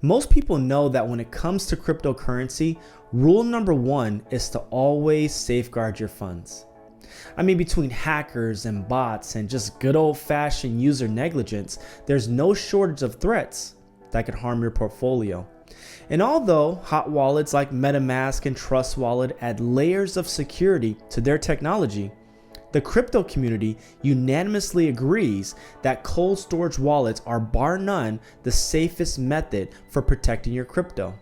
Most people know that when it comes to cryptocurrency, rule number one is to always safeguard your funds. I mean, between hackers and bots and just good old-fashioned user negligence, there's no shortage of threats that could harm your portfolio. And although hot wallets like MetaMask and Trust Wallet add layers of security to their technology, the crypto community unanimously agrees that cold storage wallets are bar none the safest method for protecting your crypto.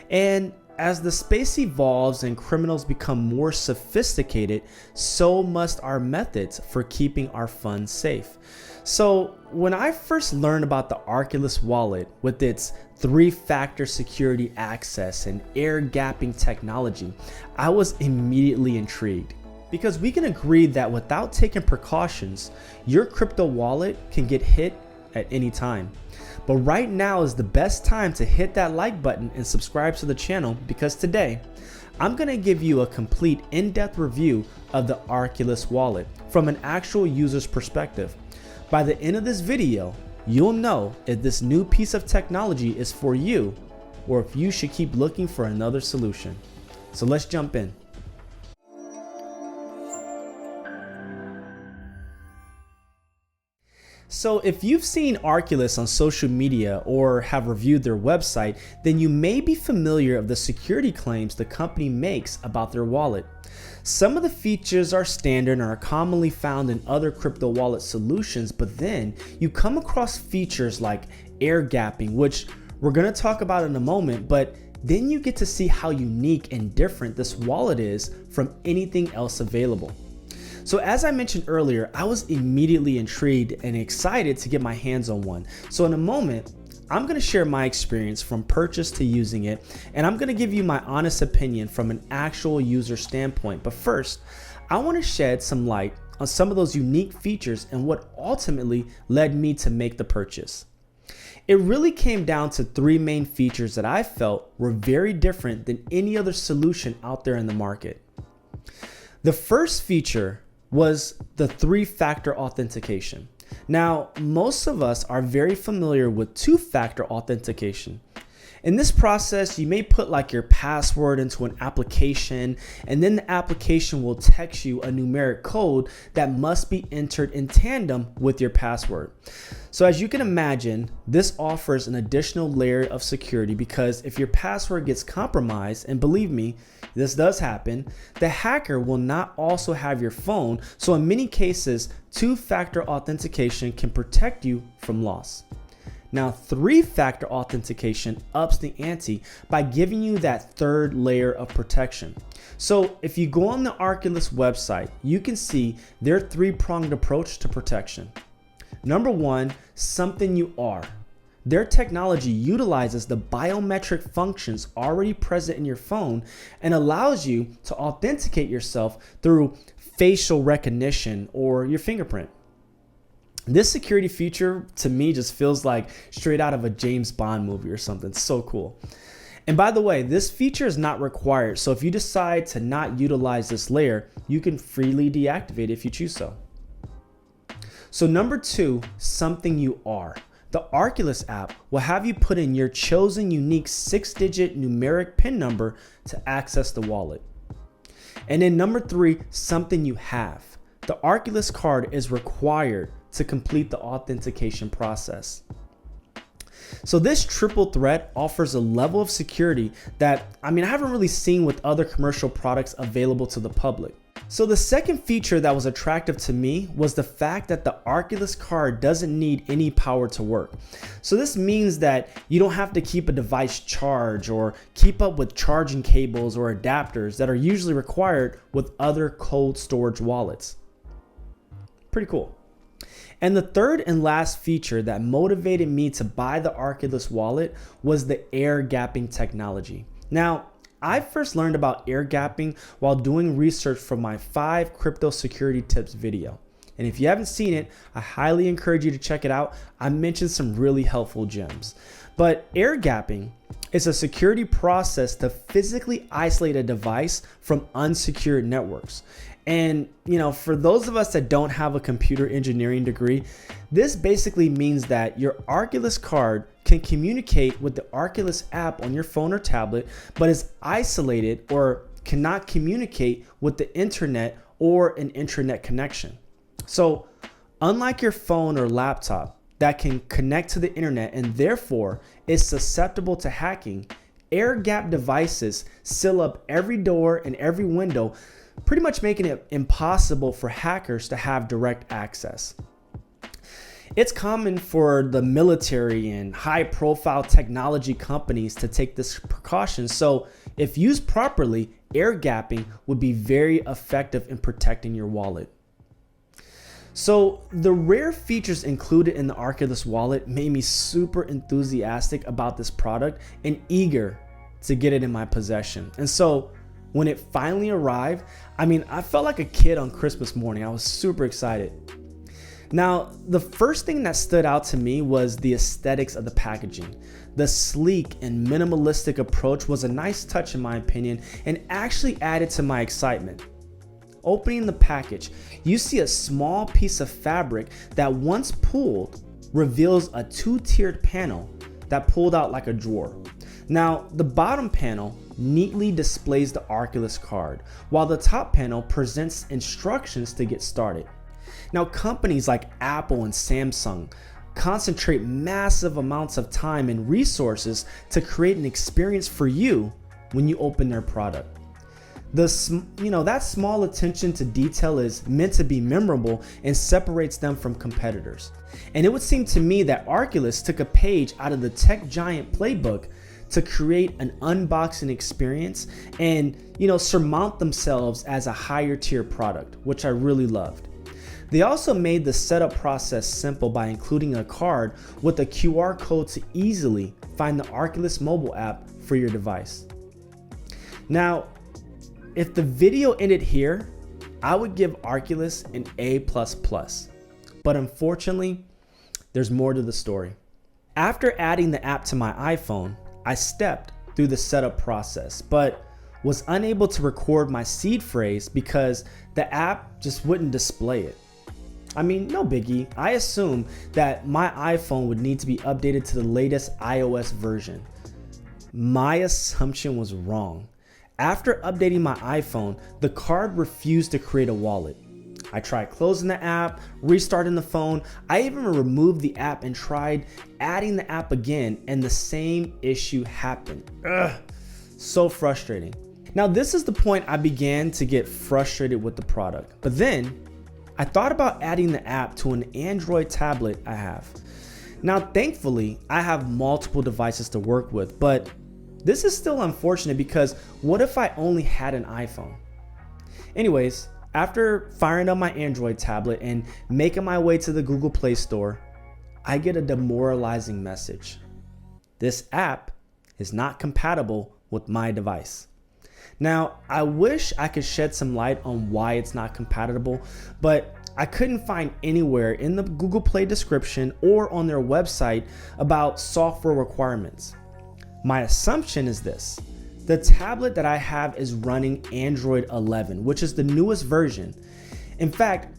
And as the space evolves and criminals become more sophisticated, so must our methods for keeping our funds safe. So when I first learned about the Arculus wallet with its 3-factor security access and air gapping technology, I was immediately intrigued. Because we can agree that without taking precautions, your crypto wallet can get hit at any time. But right now is the best time to hit that like button and subscribe to the channel, because today I'm going to give you a complete in-depth review of the Arculus wallet from an actual user's perspective. By the end of this video, you'll know if this new piece of technology is for you or if you should keep looking for another solution. So let's jump in. So if you've seen Arculus on social media or have reviewed their website, then you may be familiar of the security claims the company makes about their wallet. Some of the features are standard and are commonly found in other crypto wallet solutions, but then you come across features like air gapping, which we're going to talk about in a moment, but then you get to see how unique and different this wallet is from anything else available. So as I mentioned earlier, I was immediately intrigued and excited to get my hands on one. So in a moment, I'm going to share my experience from purchase to using it, and I'm going to give you my honest opinion from an actual user standpoint. But first, I want to shed some light on some of those unique features and what ultimately led me to make the purchase. It really came down to 3 main features that I felt were very different than any other solution out there in the market. The first feature was the 3-factor authentication. Now, most of us are very familiar with 2-factor authentication. In this process, you may put like your password into an application, and then the application will text you a numeric code that must be entered in tandem with your password. So as you can imagine, this offers an additional layer of security, because if your password gets compromised, and believe me, this does happen, the hacker will not also have your phone. So in many cases, 2-factor authentication can protect you from loss. Now, 3-factor authentication ups the ante by giving you that 3rd layer of protection. So if you go on the Arculus website, you can see their 3-pronged approach to protection. Number 1, something you are. Their technology utilizes the biometric functions already present in your phone and allows you to authenticate yourself through facial recognition or your fingerprint. This security feature to me just feels like straight out of a James Bond movie or something. It's so cool. And by the way, this feature is not required. So if you decide to not utilize this layer, you can freely deactivate it if you choose so. So number 2, something you are. The Arculus app will have you put in your chosen unique 6-digit numeric PIN number to access the wallet. And then number 3, something you have. The Arculus card is required to complete the authentication process. So this triple threat offers a level of security that, I haven't really seen with other commercial products available to the public. So the second feature that was attractive to me was the fact that the Arculus card doesn't need any power to work. So this means that you don't have to keep a device charged or keep up with charging cables or adapters that are usually required with other cold storage wallets. Pretty cool. And the third and last feature that motivated me to buy the Arculus wallet was the air gapping technology. Now, I first learned about air gapping while doing research for my 5 crypto security tips video. And if you haven't seen it, I highly encourage you to check it out. I mentioned some really helpful gems. But air gapping is a security process to physically isolate a device from unsecured networks. And for those of us that don't have a computer engineering degree, this basically means that your Arculus card can communicate with the Arculus app on your phone or tablet, but is isolated or cannot communicate with the internet or an intranet connection. So unlike your phone or laptop that can connect to the internet and therefore is susceptible to hacking, air gap devices seal up every door and every window, pretty much making it impossible for hackers to have direct access. It's common for the military and high-profile technology companies to take this precaution. So if used properly, air gapping would be very effective in protecting your wallet. So the rare features included in the Arculus wallet made me super enthusiastic about this product and eager to get it in my possession. And so when it finally arrived, I felt like a kid on Christmas morning. I was super excited. Now, the first thing that stood out to me was the aesthetics of the packaging. The sleek and minimalistic approach was a nice touch in my opinion and actually added to my excitement. Opening the package, you see a small piece of fabric that once pulled reveals a two-tiered panel that pulled out like a drawer. Now, the bottom panel neatly displays the Arculus card, while the top panel presents instructions to get started. Now, companies like Apple and Samsung concentrate massive amounts of time and resources to create an experience for you when you open their product. That small attention to detail is meant to be memorable and separates them from competitors. And it would seem to me that Arculus took a page out of the tech giant playbook to create an unboxing experience and surmount themselves as a higher tier product, which I really loved. They also made the setup process simple by including a card with a QR code to easily find the Arculus mobile app for your device. Now, if the video ended here, I would give Arculus an A++, but unfortunately, there's more to the story. After adding the app to my iPhone, I stepped through the setup process, but was unable to record my seed phrase because the app just wouldn't display it. No biggie. I assumed that my iPhone would need to be updated to the latest iOS version. My assumption was wrong. After updating my iPhone, the card refused to create a wallet. I tried closing the app, restarting the phone. I even removed the app and tried adding the app again, and the same issue happened. So frustrating. Now, this is the point I began to get frustrated with the product. But then I thought about adding the app to an Android tablet I have. Now, thankfully, I have multiple devices to work with, but this is still unfortunate because what if I only had an iPhone? Anyways, after firing up my Android tablet and making my way to the Google Play Store, I get a demoralizing message. This app is not compatible with my device. Now, I wish I could shed some light on why it's not compatible, but I couldn't find anywhere in the Google Play description or on their website about software requirements. My assumption is this: the tablet that I have is running Android 11, which is the newest version. In fact,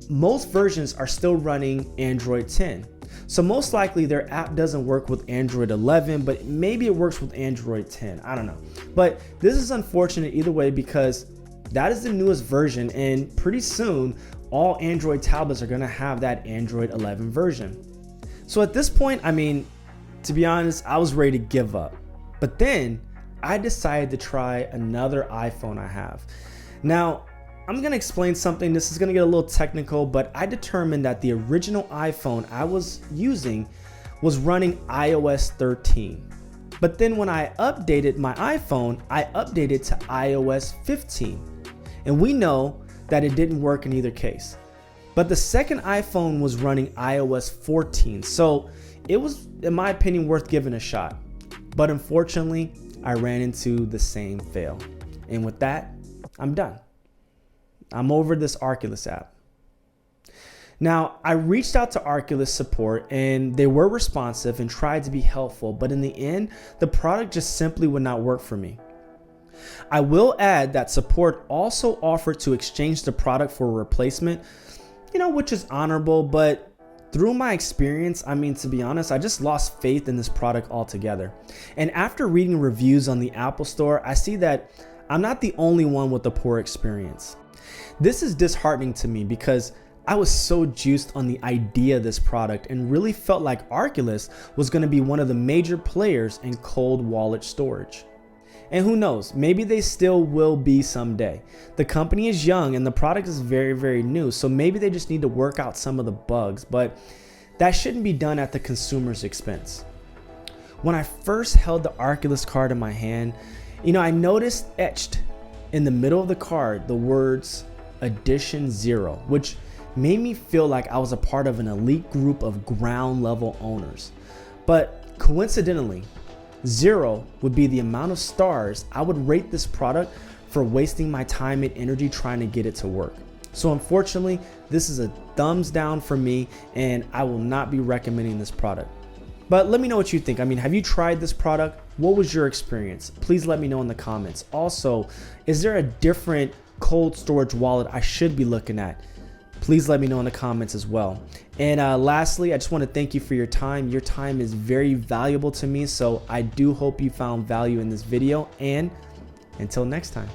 most versions are still running Android 10. So most likely their app doesn't work with Android 11, but maybe it works with Android 10. I don't know. But this is unfortunate either way because that is the newest version, and pretty soon all Android tablets are gonna have that Android 11 version. So at this point, to be honest, I was ready to give up. But then I decided to try another iPhone I have. Now, I'm gonna explain something. This is gonna get a little technical, but I determined that the original iPhone I was using was running iOS 13. But then when I updated my iPhone, I updated to iOS 15. And we know that it didn't work in either case. But the second iPhone was running iOS 14. So it was, in my opinion, worth giving a shot. But unfortunately, I ran into the same fail. And with that, I'm done. I'm over this Arculus app. Now, I reached out to Arculus support and they were responsive and tried to be helpful, but in the end, the product just simply would not work for me. I will add that support also offered to exchange the product for a replacement, which is honorable, but through my experience, to be honest, I just lost faith in this product altogether. And after reading reviews on the Apple Store, I see that I'm not the only one with a poor experience. This is disheartening to me because I was so juiced on the idea of this product and really felt like Arculus was going to be one of the major players in cold wallet storage. And who knows, maybe they still will be someday. The company is young and the product is very, very new, so maybe they just need to work out some of the bugs, but that shouldn't be done at the consumer's expense. When I first held the Arculus card in my hand, I noticed etched in the middle of the card the words Edition 0, which made me feel like I was a part of an elite group of ground level owners. But coincidentally, 0 would be the amount of stars I would rate this product for wasting my time and energy trying to get it to work. So unfortunately, this is a thumbs down for me and I will not be recommending this product. But let me know what you think. Have you tried this product? What was your experience? Please let me know in the comments. Also, is there a different cold storage wallet I should be looking at? Please let me know in the comments as well. And lastly, I just want to thank you for your time. Your time is very valuable to me, so I do hope you found value in this video. And until next time.